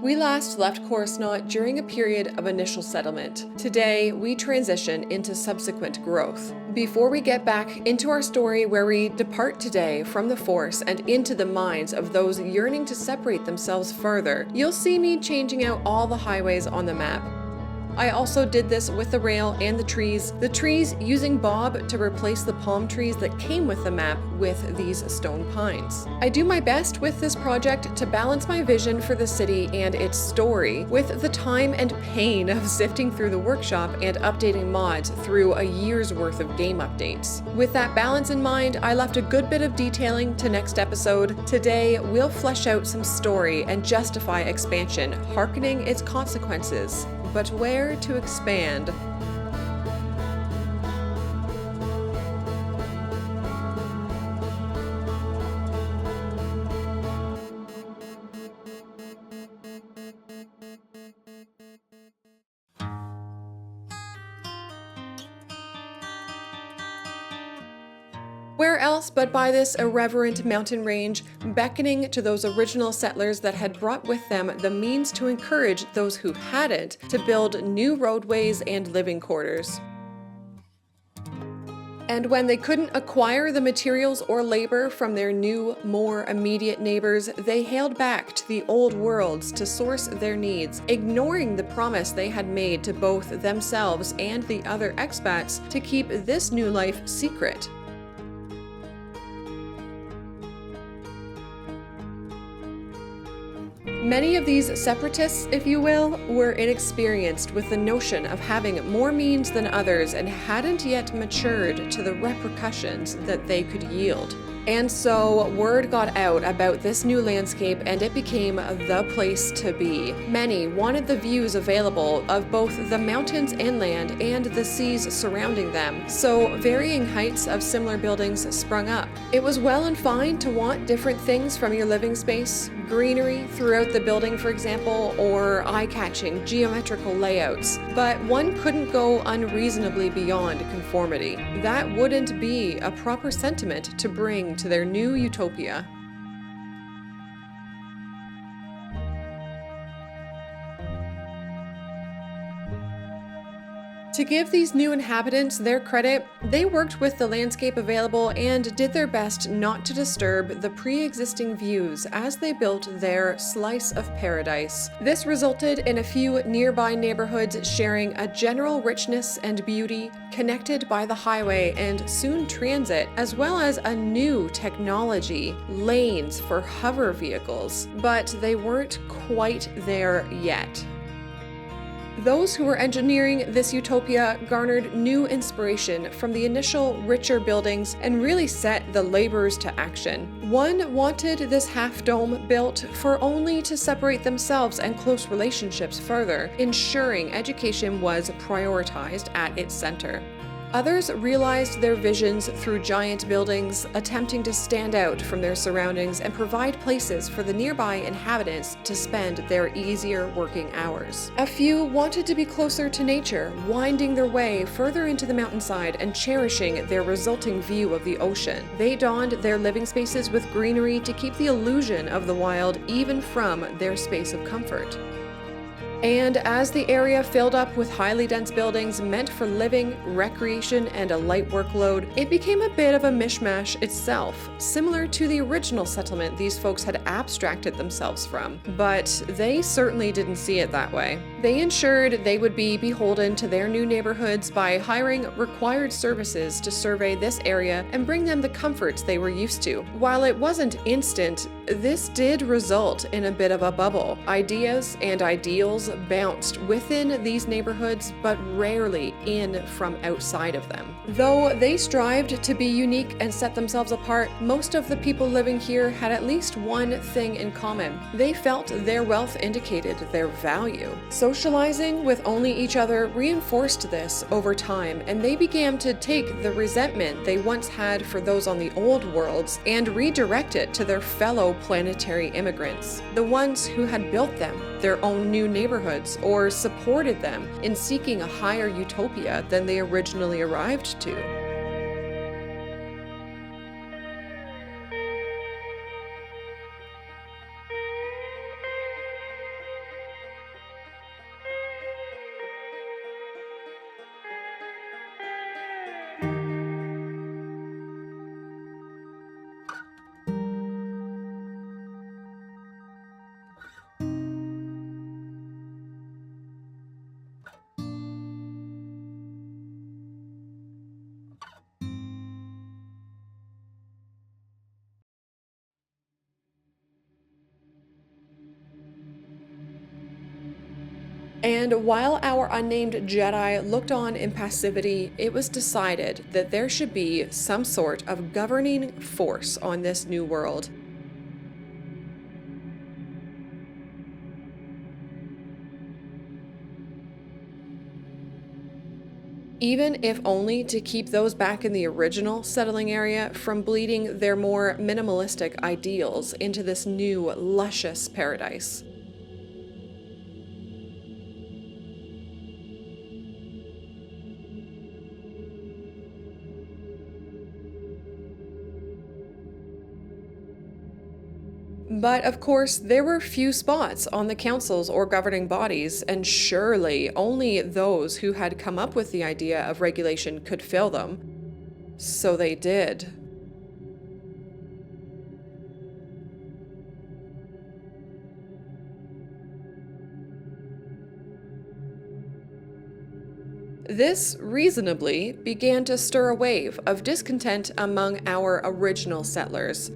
We last left Corusnot during a period of initial settlement. Today, we transition into subsequent growth. Before we get back into our story where we depart today from the Force and into the minds of those yearning to separate themselves further, you'll see me changing out all the highways on the map. I also did this with the rail and the trees using Bob to replace the palm trees that came with the map with these stone pines. I do my best with this project to balance my vision for the city and its story with the time and pain of sifting through the workshop and updating mods through a year's worth of game updates. With that balance in mind, I left a good bit of detailing to next episode. Today, we'll flesh out some story and justify expansion, hearkening its consequences. But where to expand? Where else but by this irreverent mountain range, beckoning to those original settlers that had brought with them the means to encourage those who hadn't to build new roadways and living quarters. And when they couldn't acquire the materials or labor from their new, more immediate neighbors, they hailed back to the old worlds to source their needs, ignoring the promise they had made to both themselves and the other expats to keep this new life secret. Many of these separatists, if you will, were inexperienced with the notion of having more means than others and hadn't yet matured to the repercussions that they could yield. And so word got out about this new landscape and it became the place to be. Many wanted the views available of both the mountains inland and the seas surrounding them, so varying heights of similar buildings sprung up. It was well and fine to want different things from your living space, greenery throughout the building for example, or eye-catching geometrical layouts, but one couldn't go unreasonably beyond conformity. That wouldn't be a proper sentiment to bring to their new utopia. To give these new inhabitants their credit, they worked with the landscape available and did their best not to disturb the pre-existing views as they built their slice of paradise. This resulted in a few nearby neighborhoods sharing a general richness and beauty, connected by the highway and soon transit, as well as a new technology, lanes for hover vehicles. But they weren't quite there yet. Those who were engineering this utopia garnered new inspiration from the initial richer buildings and really set the laborers to action. One wanted this half-dome built for only to separate themselves and close relationships further, ensuring education was prioritized at its center. Others realized their visions through giant buildings, attempting to stand out from their surroundings and provide places for the nearby inhabitants to spend their easier working hours. A few wanted to be closer to nature, winding their way further into the mountainside and cherishing their resulting view of the ocean. They donned their living spaces with greenery to keep the illusion of the wild even from their space of comfort. And as the area filled up with highly dense buildings meant for living, recreation, and a light workload, it became a bit of a mishmash itself, similar to the original settlement these folks had abstracted themselves from. But they certainly didn't see it that way. They ensured they would be beholden to their new neighborhoods by hiring required services to survey this area and bring them the comforts they were used to. While it wasn't instant, this did result in a bit of a bubble. Ideas and ideals bounced within these neighborhoods, but rarely in from outside of them. Though they strived to be unique and set themselves apart, most of the people living here had at least one thing in common. They felt their wealth indicated their value. Socializing with only each other reinforced this over time, and they began to take the resentment they once had for those on the old worlds and redirect it to their fellow planetary immigrants, the ones who had built them their own new neighborhoods or supported them in seeking a higher utopia than they originally arrived to. And while our unnamed Jedi looked on in passivity, it was decided that there should be some sort of governing force on this new world. Even if only to keep those back in the original settling area from bleeding their more minimalistic ideals into this new, luscious paradise. But of course, there were few spots on the councils or governing bodies, and surely only those who had come up with the idea of regulation could fill them. So they did. This reasonably began to stir a wave of discontent among our original settlers.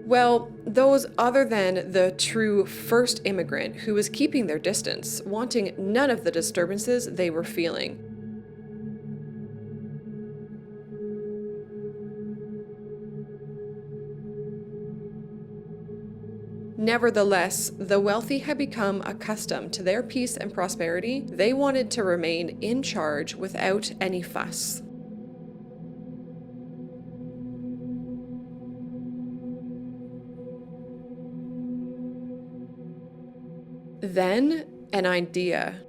Well, those other than the true first immigrant who was keeping their distance, wanting none of the disturbances they were feeling. Nevertheless, the wealthy had become accustomed to their peace and prosperity. They wanted to remain in charge without any fuss. Then, an idea.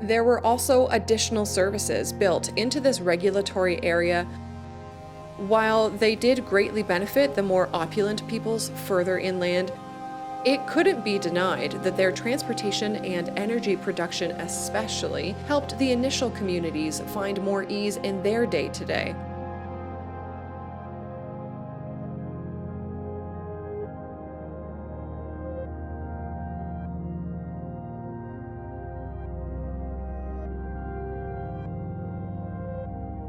There were also additional services built into this regulatory area. While they did greatly benefit the more opulent peoples further inland, it couldn't be denied that their transportation and energy production especially helped the initial communities find more ease in their day-to-day.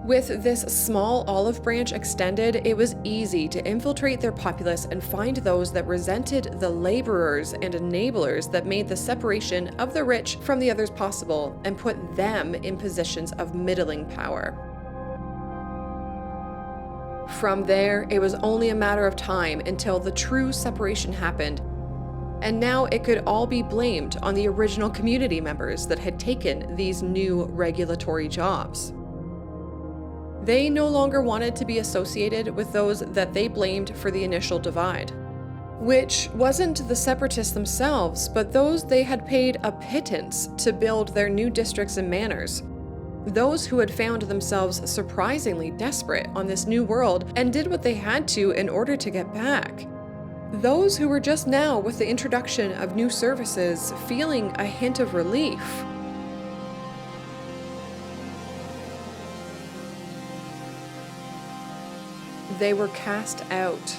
With this small olive branch extended, it was easy to infiltrate their populace and find those that resented the laborers and enablers that made the separation of the rich from the others possible and put them in positions of middling power. From there, it was only a matter of time until the true separation happened, and now it could all be blamed on the original community members that had taken these new regulatory jobs. They no longer wanted to be associated with those that they blamed for the initial divide, which wasn't the separatists themselves, but those they had paid a pittance to build their new districts and manors. Those who had found themselves surprisingly desperate on this new world and did what they had to in order to get back. Those who were just now, with the introduction of new services, feeling a hint of relief. They were cast out.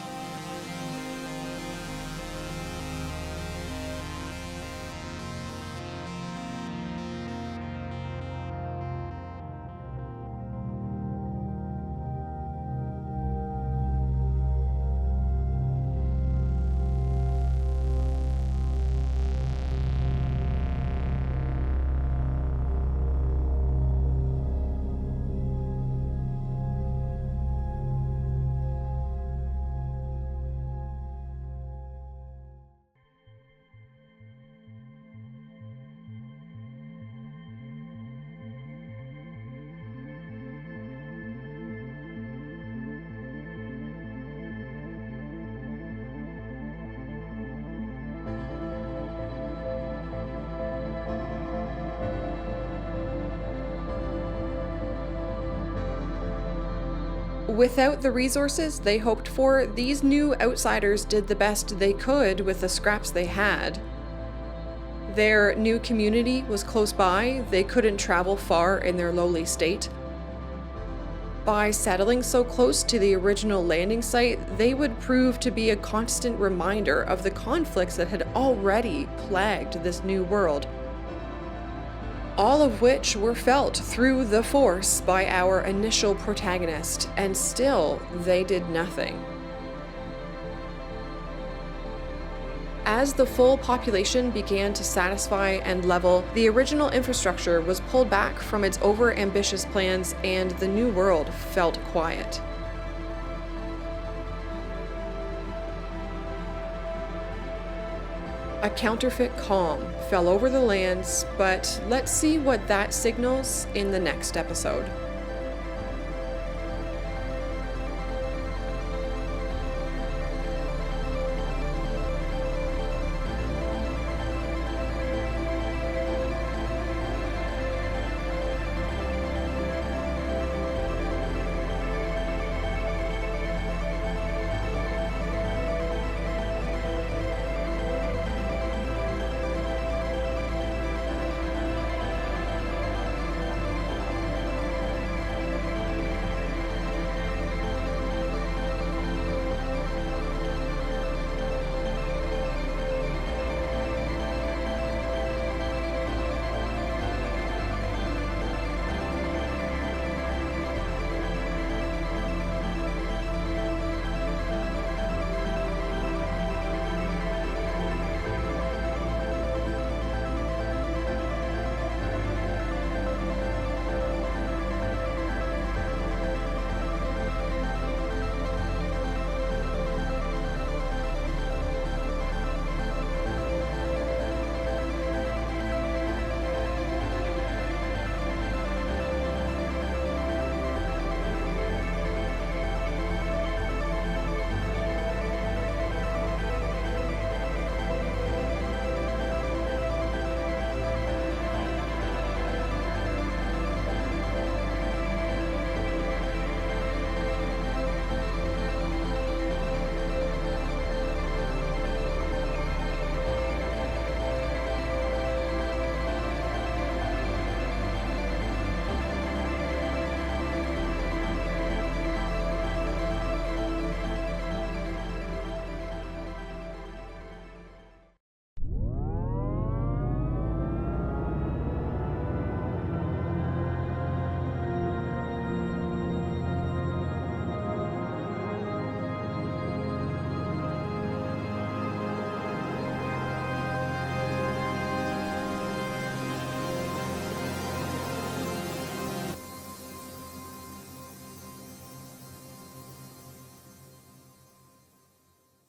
Without the resources they hoped for, these new outsiders did the best they could with the scraps they had. Their new community was close by, they couldn't travel far in their lowly state. By settling so close to the original landing site, they would prove to be a constant reminder of the conflicts that had already plagued this new world, all of which were felt through the Force by our initial protagonist, and still they did nothing. As the full population began to satisfy and level, the original infrastructure was pulled back from its over-ambitious plans, and the new world felt quiet. A counterfeit calm fell over the lands, but let's see what that signals in the next episode.